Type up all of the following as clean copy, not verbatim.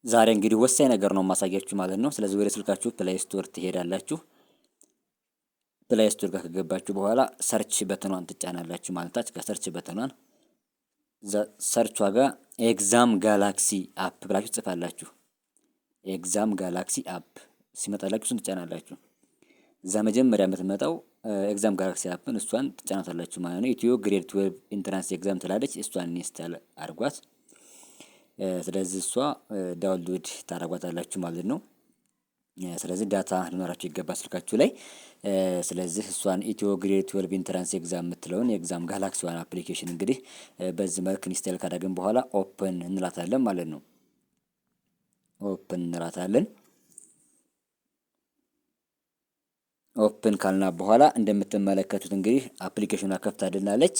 ዛሬ እንግዲህ ወሳኝ ነገር ነው ማሳያችሁ ማለት ነው። ስለዚህ ወደ ስልካችሁ ፕሌይ ስቶር ትሄዳላችሁ። ፕሌይ ስቶር ጋር ከገባችሁ በኋላ ሰርች በተኗን ትጫናላችሁ ማለት ታች ከሰርች በተኗን ሰርቿ ጋር ኤግዛም ጋላክሲ አፕ ብላችሁ ትጽፋላችሁ። ኤግዛም ጋላክሲ አፕ ሲመጣላችሁ እሱን ትጫናላችሁ። እዛ መጀመሪያ የምትመጣው ኤግዛም ጋላክሲ አፕን እሷን ትጫናታላችሁ ማለት ነው። ኢትዮ ግሬድ 12 ኢንትራንስ ኤግዛም ትላለች። እሷን ኢንስታል አድርጓት። ስለዚህ እሷ ዳውንሎድ ታደርጓታላችሁ ማለት ነው። ስለዚህ ዳታ ሊኖራችሁ ይገባል ስልካችሁ ላይ። ስለዚህ እሷን ኢትዮ ግሬድ 12 ኢንትራንስ ኤግዛም የምትለውን የኤግዛም ጋላክሲ ዋን አፕሊኬሽን እንግዲህ በዚህ መልክ ኢንስታል ካደረግን በኋላ ኦፕን እንላታለን ማለት ነው። ኦፕን እንላታለን። ኦፕን ካልና በኋላ እንደምትመለከቱት እንግዲህ አፕሊኬሽኗ ከፍታልናለች።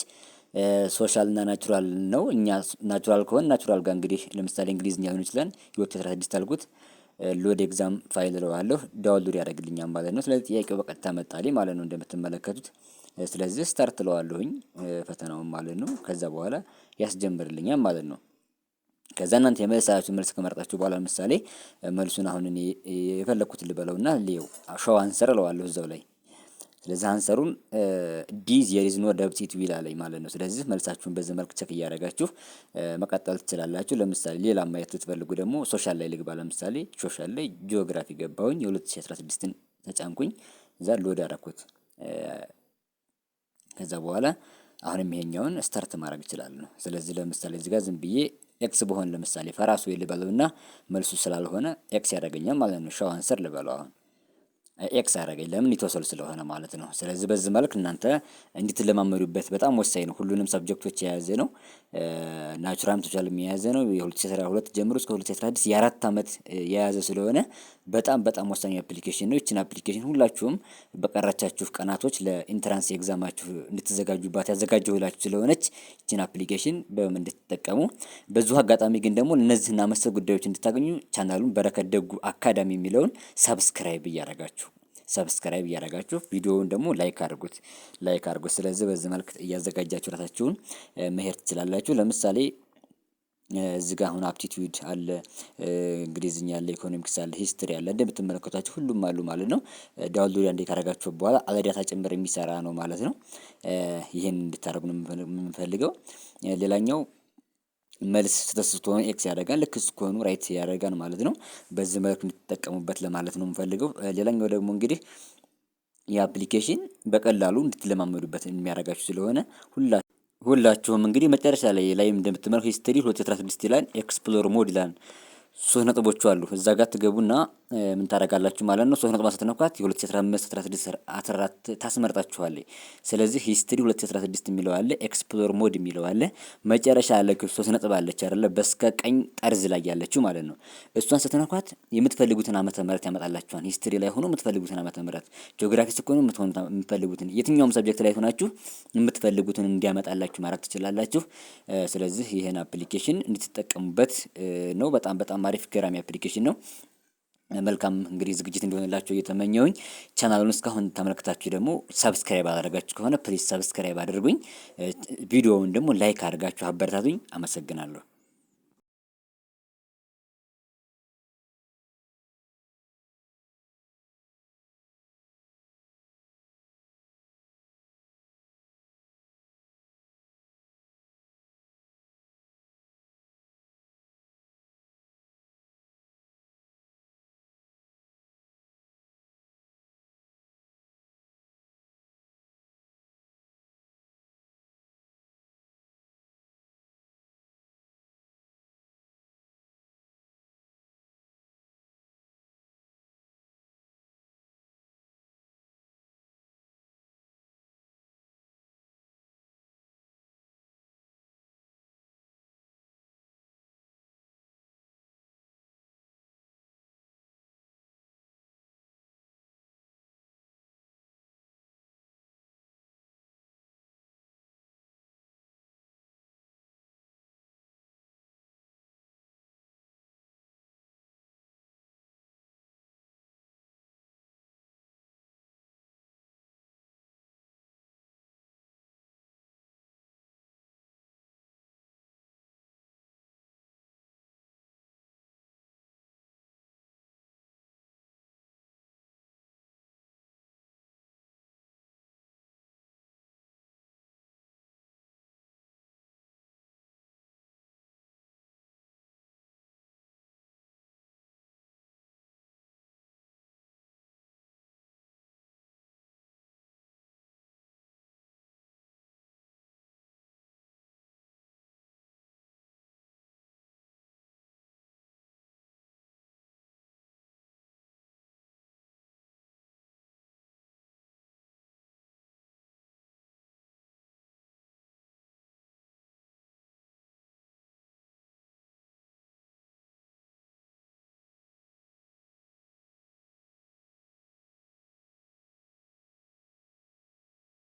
ሶሻል እና ናቹራል ነው። እኛ ናቹራል ከሆነ ናቹራል ጋር እንግዲህ ለምሳሌ እንግሊዝኛ ሊሆን ይችላል። የ2016 አልኩት ሎድ ኤግዛም ፋይል እለዋለሁ ዳውንሎድ ያደርግልኛል ማለት ነው። ስለዚህ ጥያቄው በቀጥታ መጣልኝ ማለት ነው እንደምትመለከቱት። ስለዚህ ስታርት እለዋለሁኝ ፈተናውን ማለት ነው። ከዛ በኋላ ያስጀምርልኛል ማለት ነው። ከዛ እናንተ የመለሳችሁን መልስ ከመረጣችሁ በኋላ ለምሳሌ መልሱን አሁን እኔ የፈለኩትን ልበለውና ሊው ሾው አንሰር እለዋለሁ እዛው ላይ። ስለዚህ አንሰሩን ዲ ዜር ኢዝ ኖ ደብት ኢት ዊል አለኝ ማለት ነው። ስለዚህ መልሳችሁን በዚህ መልክ ቸክ እያደረጋችሁ መቀጠል ትችላላችሁ። ለምሳሌ ሌላ ማየት ልትፈልጉ ደግሞ ሶሻል ላይ ልግባ። ለምሳሌ ሶሻል ላይ ጂኦግራፊ ገባሁኝ የ2016ን ተጫንኩኝ። እዛ ሎድ አደረኩት። ከዛ በኋላ አሁንም ይሄኛውን ስታርት ማድረግ እችላለሁ። ስለዚህ ለምሳሌ እዚህ ጋር ዝም ብዬ ኤክስ በሆን ለምሳሌ ፈራሱ ልበለውና መልሱ ስላልሆነ ኤክስ ያደርገኛል ማለት ነው። ሾው አንሰር ልበለው አሁን ኤክስ ያደረገኝ ለምን የተወሰሉ ስለሆነ ማለት ነው። ስለዚህ በዚህ መልክ እናንተ እንድትለማመዱበት በጣም ወሳኝ ነው። ሁሉንም ሰብጀክቶች የያዘ ነው። ናቹራል ሶሻልም የያዘ ነው። የ2012 ጀምሮ እስከ 2016 የ4 ዓመት የያዘ ስለሆነ በጣም ወሳኝ አፕሊኬሽን ነው። ይችን አፕሊኬሽን ሁላችሁም በቀረቻችሁ ቀናቶች ለኢንትራንስ ኤግዛማችሁ እንድትዘጋጁባት ያዘጋጀሁላችሁ ስለሆነች ይችን አፕሊኬሽን በምን እንድትጠቀሙ በዚሁ አጋጣሚ ግን ደግሞ እነዚህና መሰል ጉዳዮች እንድታገኙ ቻናሉን በረከት ደጉ አካዳሚ የሚለውን ሰብስክራይብ እያደረጋችሁ ቪዲዮውን ደግሞ ላይክ አድርጉት። ስለዚህ በዚህ መልክ እያዘጋጃችሁ ራሳችሁን መሄድ ትችላላችሁ። ለምሳሌ እዚህ ጋር አሁን አፕቲቲዩድ አለ፣ እንግሊዝኛ አለ፣ ኢኮኖሚክስ አለ፣ ሂስትሪ አለ። እንደምትመለከቷቸው ሁሉም አሉ ማለት ነው። ዳውንሎድ አንዴ ካደረጋችሁ በኋላ አለዳታ ጭምር የሚሰራ ነው ማለት ነው። ይህን እንድታደርጉ ነው የምንፈልገው። ሌላኛው መልስ ስህተት ስትሆኑ ኤክስ ያደርጋል፣ ልክ ስትሆኑ ራይት ያደርጋል ማለት ነው። በዚህ መልክ እንድትጠቀሙበት ለማለት ነው የምፈልገው። ሌላኛው ደግሞ እንግዲህ የአፕሊኬሽን በቀላሉ እንድትለማመዱበት የሚያደርጋችሁ ስለሆነ ሁላችሁም እንግዲህ መጨረሻ ላይ እንደምትመለከቱ ሂስትሪ 2016 ይላል፣ ኤክስፕሎር ሞድ ይላል። 3 ነጥቦች አሉ። እዛ ጋር ትገቡና ምን ታደርጋላችሁ ማለት ነው። 3 ነጥብ ስትነኳት የ2015 16 14 ታስመርጣችኋለች። ስለዚህ ሂስትሪ 2016 የሚለው አለ፣ ኤክስፕሎር ሞድ የሚለው አለ። መጨረሻ ያለ 3 ነጥብ አለች አይደለ? በስከ ቀኝ ጠርዝ ላይ ያለችው ማለት ነው። እሷን ስትነኳት የምትፈልጉትን ዓመተ ምህረት ያመጣላችኋል። ሂስትሪ ላይ ሆኖ የምትፈልጉትን ዓመተ ምህረት፣ ጂኦግራፊ ስትሆኑ የምትፈልጉትን፣ የትኛውም ሰብጀክት ላይ ሆናችሁ የምትፈልጉትን እንዲያመጣላችሁ ማድረግ ትችላላችሁ። ስለዚህ ይሄን አፕሊኬሽን እንድትጠቀሙበት ነው። በጣም አሪፍ ገራሚ አፕሊኬሽን ነው። መልካም እንግዲህ ዝግጅት እንዲሆንላችሁ እየተመኘውኝ ቻናሉን እስካሁን ተመልክታችሁ ደግሞ ሰብስክራይብ አደረጋችሁ ከሆነ ፕሊዝ ሰብስክራይብ አድርጉኝ። ቪዲዮውን ደግሞ ላይክ አድርጋችሁ አበረታቱኝ። አመሰግናለሁ።